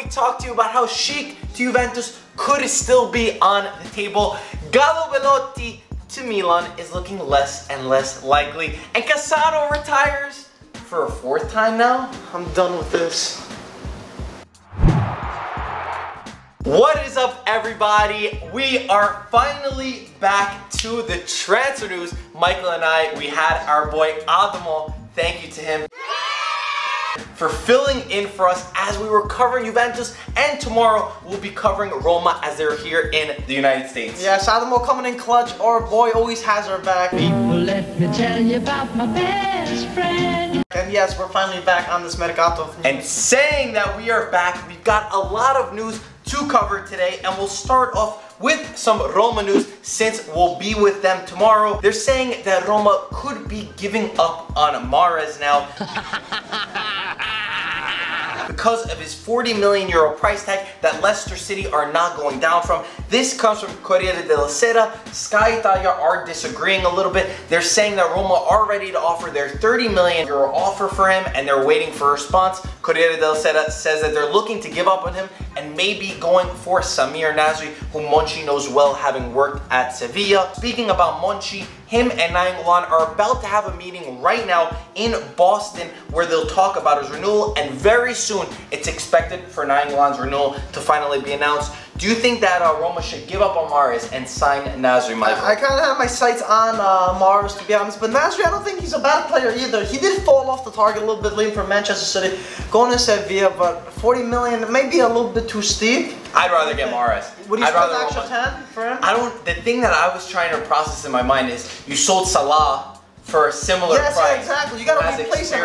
talk to you about how Schick to Juventus could still be on the table. Gallo Belotti to Milan is looking less and less likely. And CASSANO retires for a fourth time now. I'm done with this. What is up, everybody? We are finally back to the transfer news. Michael and I, we had our boy Adamo, thank you to him, for filling in for us as we were covering Juventus, and tomorrow we'll be covering Roma as they're here in the United States. Yes, Adamo coming in clutch. Our boy always has our back. People, let me tell you about my best friend. And yes, we're finally back on this Mercato. And saying that we are back, we've got a lot of news to cover today, and we'll start off with some Roma news since we'll be with them tomorrow. They're saying that Roma could be giving up on Mahrez now because of his 40 million euro price tag that Leicester City are not going down from. This comes from Corriere della Sera. Sky Italia are disagreeing a little bit. They're saying that Roma are ready to offer their 30 million euro offer for him, and they're waiting for a response. Corriere della Sera says that they're looking to give up on him and maybe going for Samir Nasri, who Monchi knows well, having worked at Sevilla. Speaking about Monchi, him and Nainggolan are about to have a meeting right now in Boston where they'll talk about his renewal, and very soon it's expected for Nainggolan's renewal to finally be announced. Do you think that Roma should give up on Mahrez and sign Nasri, Michael? I kind of have my sights on Mahrez, to be honest, but Nasri, I don't think he's a bad player either. He did fall off the target a little bit late for Manchester City, going to Sevilla, but 40 million, maybe a little bit too steep. I'd rather get Mahrez. Would you spend the extra 10 for him? The thing that I was trying to process in my mind is you sold Salah for a similar price. Yeah, exactly. You gotta replace him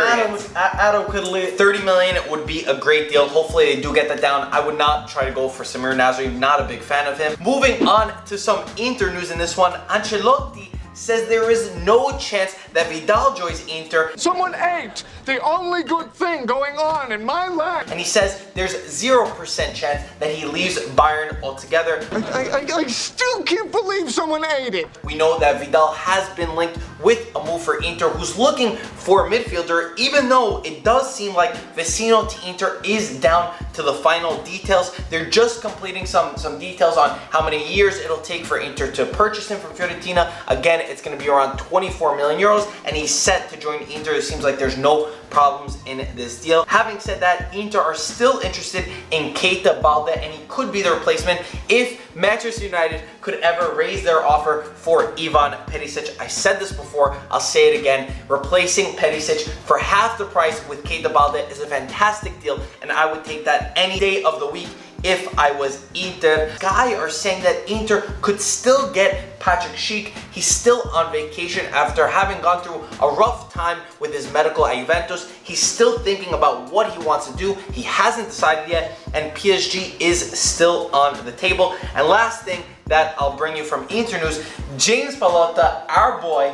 adequately. 30 million would be a great deal. Hopefully they do get that down. I would not try to go for Samir Nasri. Not a big fan of him. Moving on to some Inter news in this one. Ancelotti says there is no chance that Vidal joins Inter. Someone ate the only good thing going on in my life. And he says there's 0% chance that he leaves Bayern altogether. I still can't believe someone ate it. We know that Vidal has been linked with a move for Inter, who's looking for a midfielder, even though it does seem like Vecino to Inter is down to the final details. They're just completing some details on how many years it'll take for Inter to purchase him from Fiorentina. Again, it's going to be around 24 million euros, and he's set to join Inter. It seems like there's no problems in this deal. Having said that, Inter are still interested in Keita Balde, and he could be the replacement if Manchester United could ever raise their offer for Ivan Perisic. I said this before, I'll say it again. Replacing Perisic for half the price with Keita Balde is a fantastic deal, and I would take that any day of the week if I was Inter. Sky are saying that Inter could still get Patrick Schick. He's still on vacation after having gone through a rough time with his medical at Juventus. He's still thinking about what he wants to do. He hasn't decided yet, and PSG is still on the table. And last thing that I'll bring you from Inter news, James Pallotta, our boy,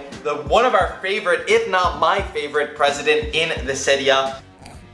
one of our favorite, if not my favorite, president in the Serie.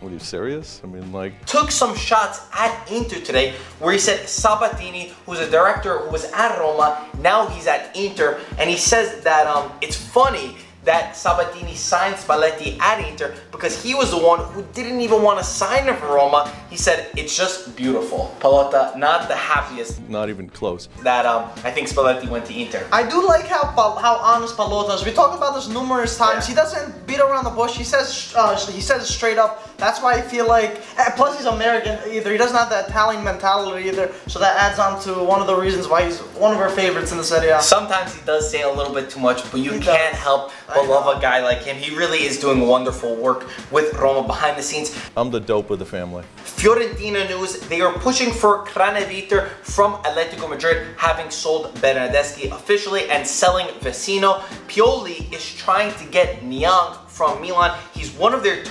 What, are you serious? I mean, like... Took some shots at Inter today where he said Sabatini, who's a director who was at Roma, now he's at Inter, and he says that it's funny that Sabatini signed Spalletti at Inter because he was the one who didn't even want to sign him for Roma. He said it's just beautiful. Pallotta, not the happiest. Not even close. That I think Spalletti went to Inter. I do like how honest Pallotta is. We talked about this numerous times. Yeah. He doesn't beat around the bush. He says it straight up. That's why I feel like, plus he's American either. He doesn't have the Italian mentality either. So that adds on to one of the reasons why he's one of our favorites in the Serie. Sometimes he does say a little bit too much, but you can't help but love a guy like him. He really is doing wonderful work with Roma behind the scenes. I'm the dope of the family. Fiorentina news, they are pushing for Craneviter from Atletico Madrid, having sold Bernardeschi officially and selling Vecino. Pioli is trying to get Niang from Milan. He's one of their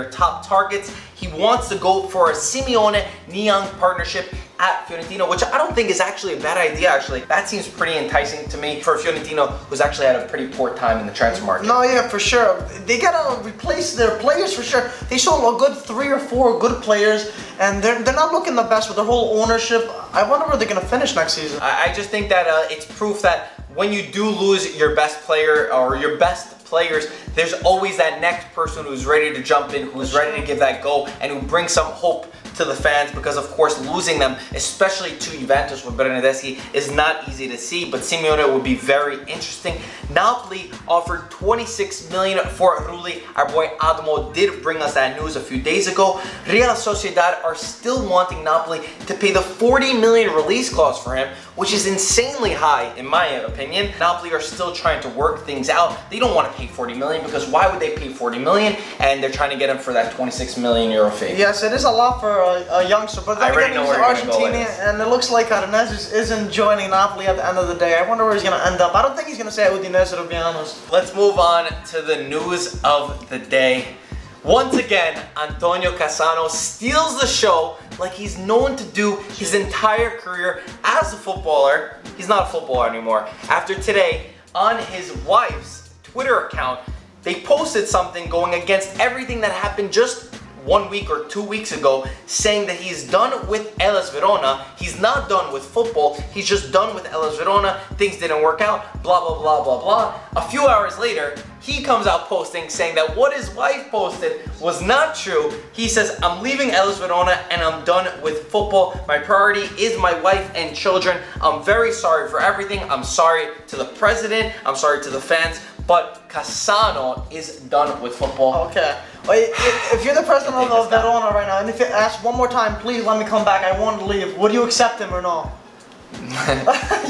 top targets. He wants to go for a Simeone-Niang partnership at Fiorentina, which I don't think is actually a bad idea, actually. That seems pretty enticing to me for Fiorentina, who's actually had a pretty poor time in the transfer market. No, yeah, for sure. They gotta replace their players for sure. They sold a good 3 or 4 good players, and they're not looking the best with their whole ownership. I wonder where they're gonna finish next season. I just think that it's proof that when you do lose your best player or your best players, there's always that next person who's ready to jump in, who's ready to give that go, and who brings some hope to the fans because, of course, losing them, especially to Juventus with Bernardeschi, is not easy to see, but Simeone would be very interesting. Napoli offered 26 million for Rulli. Our boy Adamo did bring us that news a few days ago. Real Sociedad are still wanting Napoli to pay the 40 million release clause for him, which is insanely high in my opinion. Napoli are still trying to work things out. They don't want to pay 40 million because why would they pay 40 million? And they're trying to get him for that 26 million euro fee. Yes, it is a lot for a youngster, but then again, he's Argentinian, and it looks like Udinese isn't joining Napoli at the end of the day. I wonder where he's going to end up. I don't think he's going to say Udinese, to be honest. Let's move on to the news of the day. Once again, Antonio Cassano steals the show like he's known to do his entire career as a footballer. He's not a footballer anymore. After today, on his wife's Twitter account, they posted something going against everything that happened just 1 week or 2 weeks ago, saying that he's done with Hellas Verona. He's not done with football. He's just done with Hellas Verona. Things didn't work out, blah, blah, blah, blah, blah. A few hours later, he comes out posting saying that what his wife posted was not true. He says, I'm leaving Hellas Verona and I'm done with football. My priority is my wife and children. I'm very sorry for everything. I'm sorry to the president. I'm sorry to the fans. But Cassano is done with football. Okay. If you're the president of Verona right now, and if you ask one more time, please let me come back, I want to leave, would you accept him or no?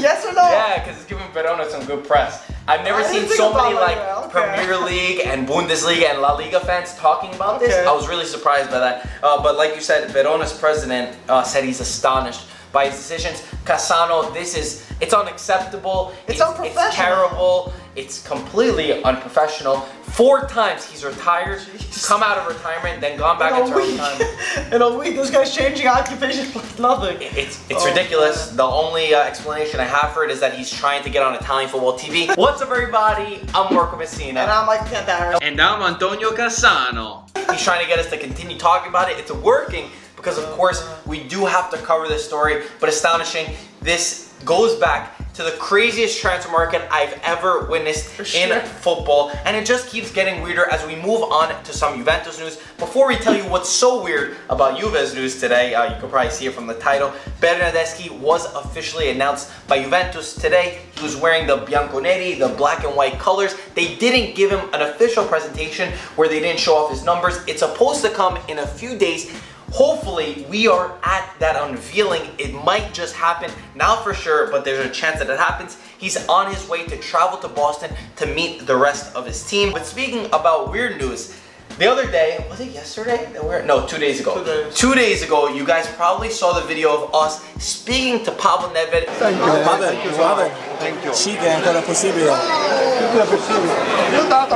Yes or no? Yeah, because it's giving Verona some good press. I've never seen so many Premier League and Bundesliga and La Liga fans talking about this. I was really surprised by that. But like you said, Verona's president said he's astonished by his decisions. Cassano, it's unacceptable. It's unprofessional. It's terrible. It's completely unprofessional. 4 times he's retired, come out of retirement, then gone back into retirement. In a week, this guy's changing occupation like nothing. It's ridiculous. Man. The only explanation I have for it is that he's trying to get on Italian Football TV. What's up, everybody? I'm Marco Messina. And I'm Mike Cantara. And I'm Antonio Cassano. He's trying to get us to continue talking about it. It's working because, of course, we do have to cover this story, but astonishing. This goes back to the craziest transfer market I've ever witnessed in football, and it just keeps getting weirder as we move on to some Juventus news. Before we tell you what's so weird about Juve's news today, you can probably see it from the title, Bernardeschi was officially announced by Juventus today. He was wearing the bianconeri, the black and white colors. They didn't give him an official presentation where they didn't show off his numbers. It's supposed to come in a few days. Hopefully, we are at that unveiling. It might just happen, not for sure, but there's a chance that it happens. He's on his way to travel to Boston to meet the rest of his team. But speaking about weird news, the other day, was it yesterday? No, 2 days ago. 2 days ago, you guys probably saw the video of us speaking to Pablo Nedved. Thank you. Sì, che è ancora possibile.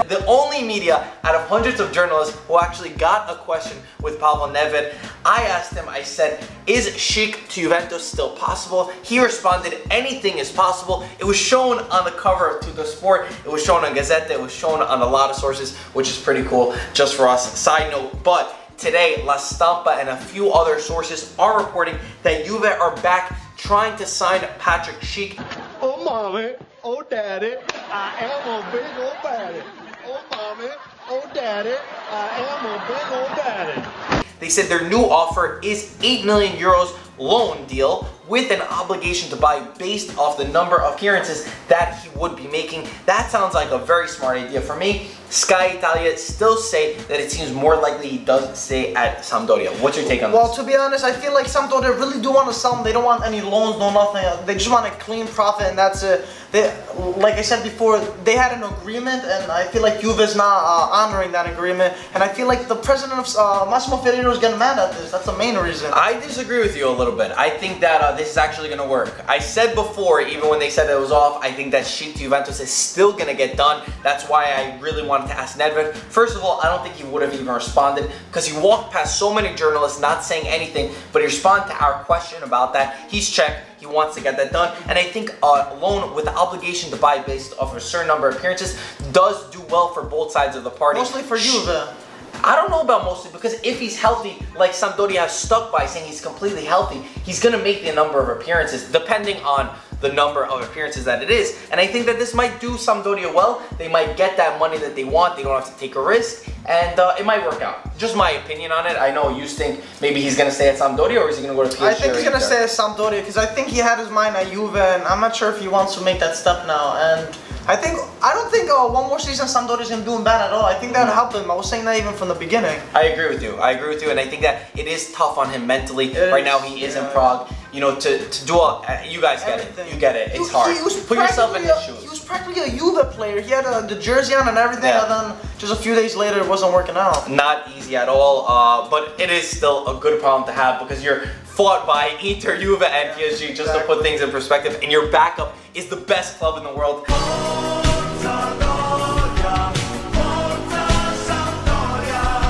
The only media out of hundreds of journalists who actually got a question with Pablo Nedved. I asked him, I said, is Schick to Juventus still possible? He responded, anything is possible. It was shown on the cover of Tutto Sport. It was shown on Gazzetta. It was shown on a lot of sources, which is pretty cool just for us. Side note, but today, La Stampa and a few other sources are reporting that Juve are back trying to sign Patrick Schick. Oh mommy, oh daddy, I am a big old daddy. Oh mommy, oh daddy, I am a big old daddy. They said their new offer is 8 million euros loan deal with an obligation to buy based off the number of appearances that he would be making. That sounds like a very smart idea for me. Sky Italia still say that it seems more likely he does stay at Sampdoria. What's your take on this? Well, to be honest, I feel like Sampdoria really do want to sell him. They don't want any loans, no nothing. They just want a clean profit, and that's it. Like I said before, they had an agreement, and I feel like Juve is not honoring that agreement. And I feel like the president of Massimo Ferrero is getting mad at this. That's the main reason. I disagree with you a little bit. I think that this is actually going to work. I said before, even when they said that it was off, I think that Schick to Juventus is still going to get done. That's why I really wanted to ask Nedved. First of all, I don't think he would have even responded because he walked past so many journalists not saying anything, but he responded to our question about that. He's checked. He wants to get that done. And I think a loan with the obligation to buy based off a certain number of appearances does do well for both sides of the party. Mostly for Juve. I don't know about mostly, because if he's healthy, like Sampdoria has stuck by saying he's completely healthy, he's going to make the number of appearances, depending on the number of appearances that it is. And I think that this might do Sampdoria well. They might get that money that they want. They don't have to take a risk, and it might work out. Just my opinion on it. I know you think maybe he's going to stay at Sampdoria, or is he going to go to PSG? I think he's going to stay at Sampdoria, because I think he had his mind at Juve, and I'm not sure if he wants to make that step now. And I don't think one more season Sampdoria is going to do him bad at all. I think that would help him. I was saying that even from the beginning. I agree with you. And I think that it is tough on him mentally. Right now he is in Prague. You know, to do all, you guys get it. You get it. It's hard. Put yourself in his shoes. He was practically a Juve player. He had the jersey on and everything, and then just a few days later it wasn't working out. Not easy at all, but it is still a good problem to have, because you're fought by Inter, Juve, and PSG, just to put things in perspective, and your backup is the best club in the world.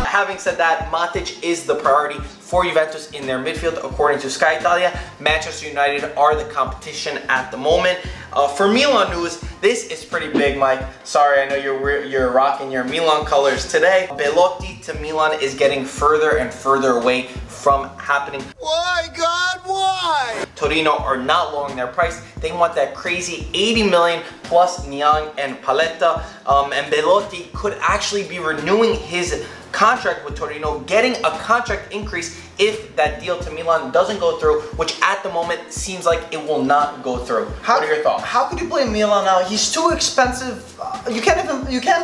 Having said that, Matic is the priority for Juventus in their midfield, according to Sky Italia. Manchester United are the competition at the moment. For Milan news, this is pretty big, Mike. Sorry, I know you're rocking your Milan colors today. Belotti to Milan is getting further and further away from happening. Why, God, why? Torino are not lowering their price. They want that crazy 80 million plus Niang and Paletta. And Belotti could actually be renewing his contract with Torino, getting a contract increase if that deal to Milan doesn't go through, which at the moment seems like it will not go through. What are your thoughts? How could you blame Milan now? He's too expensive. You can't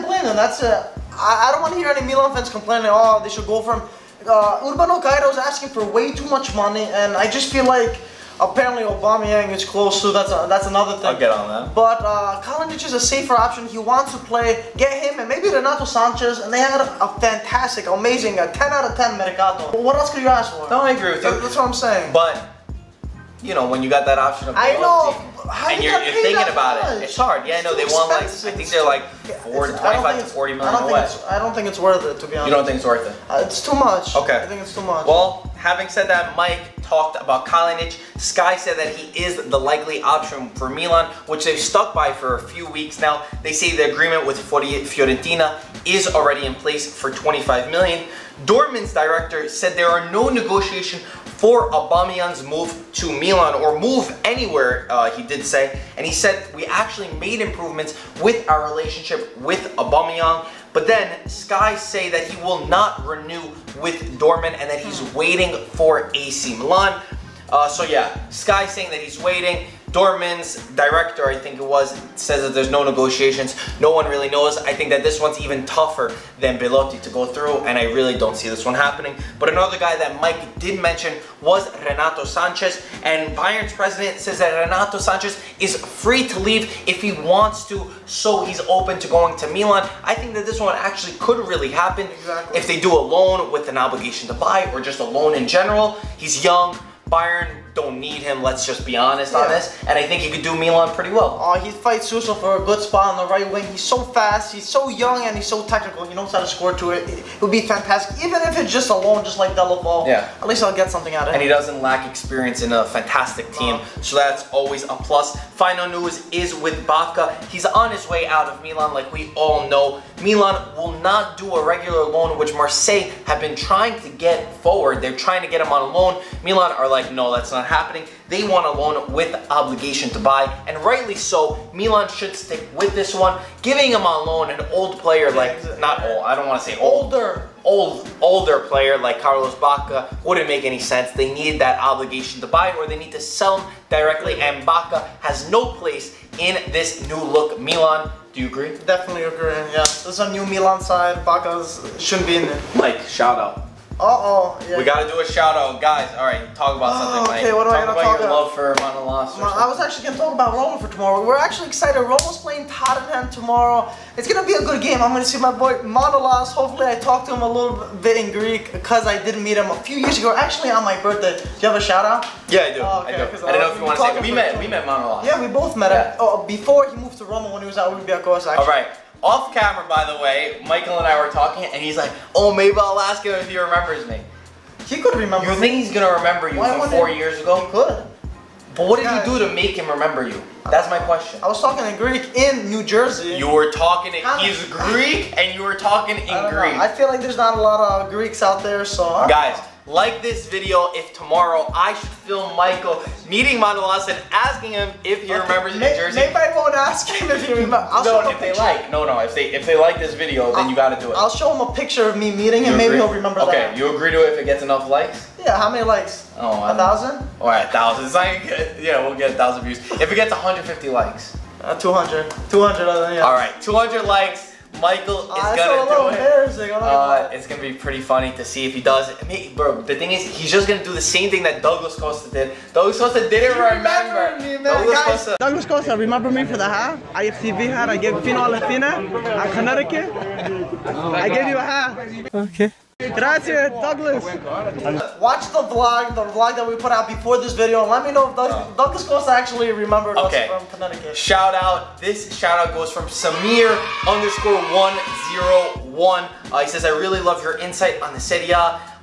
blame him. I don't want to hear any Milan fans complaining, oh, they should go for him. Urbano Cairo's asking for way too much money, and I just feel like apparently Aubameyang is close to, that's another thing. I'll get on that. But Kalinic is a safer option. He wants to play. Get him and maybe Renato Sanchez, and they had a fantastic, amazing, 10 out of 10 Mercato. What else could you ask for? No, I agree with you. That's what I'm saying. But, you know, when you got that option of I know. and you're thinking about it, it's hard. Yeah, I know. They want like, I think they're like 25 to 40 million away. I don't think it's worth it, to be honest. You don't think it's worth it? It's too much. Okay. I think it's too much. Well, having said that, Mike talked about Kalinic. Sky said that he is the likely option for Milan, which they've stuck by for a few weeks now. They say the agreement with Fiorentina is already in place for 25 million. Dortmund's director said there are no negotiation for Aubameyang's move to Milan, or move anywhere, he did say. And he said, we actually made improvements with our relationship with Aubameyang. But then Sky say that he will not renew with Dortmund and that he's waiting for AC Milan. So yeah, Sky saying that he's waiting. Dortmund's director, I think it was, says that there's no negotiations. No one really knows. I think that this one's even tougher than Belotti to go through, and I really don't see this one happening. But another guy that Mike did mention was Renato Sanchez, and Bayern's president says that Renato Sanchez is free to leave if he wants to, so he's open to going to Milan. I think that this one actually could really happen if they do a loan with an obligation to buy, or just a loan in general. He's young. Bayern don't need him, let's just be honest on this. And I think he could do Milan pretty well. He'd fight Suso for a good spot on the right wing. He's so fast, he's so young, and he's so technical. He knows how to score to it. It would be fantastic. Even if it's just a loan, just like Delaval. Yeah. At least I'll get something out of him. And he doesn't lack experience in a fantastic team. So that's always a plus. Final news is with Bacca. He's on his way out of Milan, like we all know. Milan will not do a regular loan, which Marseille have been trying to get forward. They're trying to get him on a loan. Milan are like, no, that's not happening. They want a loan with obligation to buy, and rightly so. Milan should stick with this one, giving him on loan an old player like, not old, I don't want to say old. Older player like Carlos Bacca wouldn't make any sense. They need that obligation to buy, or they need to sell him directly, and Bacca has no place in this new look Milan. Do you agree? Definitely agree, yeah. This is a new Milan side. Bacca shouldn't be in there. Mike, shout out. Yeah. We gotta do a shout out, guys. All right, talk about something, Mike. Okay, what am I gonna talk about? Your love for Manolas. I was actually gonna talk about Roma for tomorrow. We're actually excited. Roma's playing Tottenham tomorrow. It's gonna be a good game. I'm gonna see my boy Manolas. Hopefully, I talked to him a little bit in Greek because I did meet him a few years ago. Actually, on my birthday. Do you have a shout out? Yeah, I do. I do. I don't know if you want to say. We met Manolas. Yeah, we both met him. Oh, before he moved to Roma when he was at Olympiacos. Actually. All right. Off camera, by the way, Michael and I were talking, and he's like, "Oh, maybe I'll ask him if he remembers me." He could remember. You think he's gonna remember you from 4 years ago? He could. But what did Guys. you do to make him remember you? That's my question. I was talking in Greek in New Jersey. You were talking in, he's Greek, and you were talking in Greek. I feel like there's not a lot of Greeks out there, so. Guys, like this video if tomorrow I should film Michael meeting Manolas and asking him if he remembers New Jersey. Maybe I won't ask him if he remembers. I'll show him a picture. If they like this video, then you gotta do it. I'll show him a picture of me meeting him. Maybe he'll remember that. Okay, you agree to it if it gets enough likes? Yeah, how many likes? Oh, 1,000? Alright, 1,000. It's not even good. Yeah, we'll get 1,000 views. If it gets 150 likes. 200. 200, yeah. Alright, 200 likes. Michael is gonna do it. It's gonna be pretty funny to see if he does it. I mean, bro, the thing is, he's just gonna do the same thing that Douglas Costa did. Douglas Costa didn't remember. Douglas Costa, remember me for the hat? IFTV hat. I gave Fino alla fine at Connecticut. I gave you a hat. Okay. Grazie, Douglas. Watch the vlog that we put out before this video, and let me know if Douglas Costa actually remembered us from Connecticut. Shout out. This shout out goes from Samir_101. He says, I really love your insight on the Serie.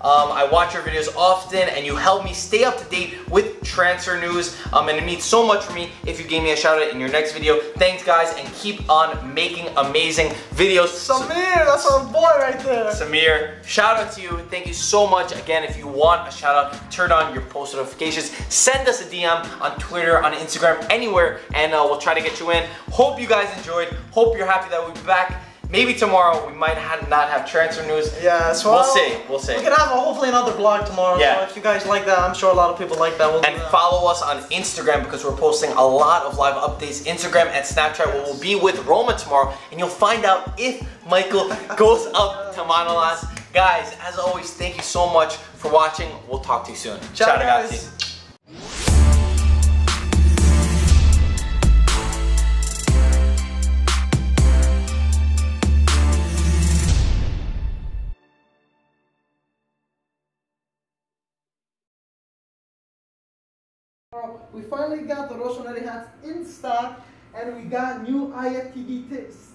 I watch your videos often, and you help me stay up to date with transfer news. And it means so much for me if you gave me a shout out in your next video. Thanks, guys, and keep on making amazing videos. Samir, that's our boy right there. Samir, shout out to you. Thank you so much. Again, if you want a shout out, turn on your post notifications. Send us a DM on Twitter, on Instagram, anywhere, and we'll try to get you in. Hope you guys enjoyed. Hope you're happy that we'll be back. Maybe tomorrow we might not have transfer news. Yeah, so we'll see. We'll see. We can have hopefully another vlog tomorrow. Yeah. So if you guys like that, I'm sure a lot of people like that. And follow us on Instagram because we're posting a lot of live updates. Instagram and Snapchat. We'll be with Roma tomorrow, and you'll find out if Michael goes up to Manolas. Guys, as always, thank you so much for watching. We'll talk to you soon. Ciao, guys. We finally got the Rossoneri hats in stock, and we got new IFTV tips.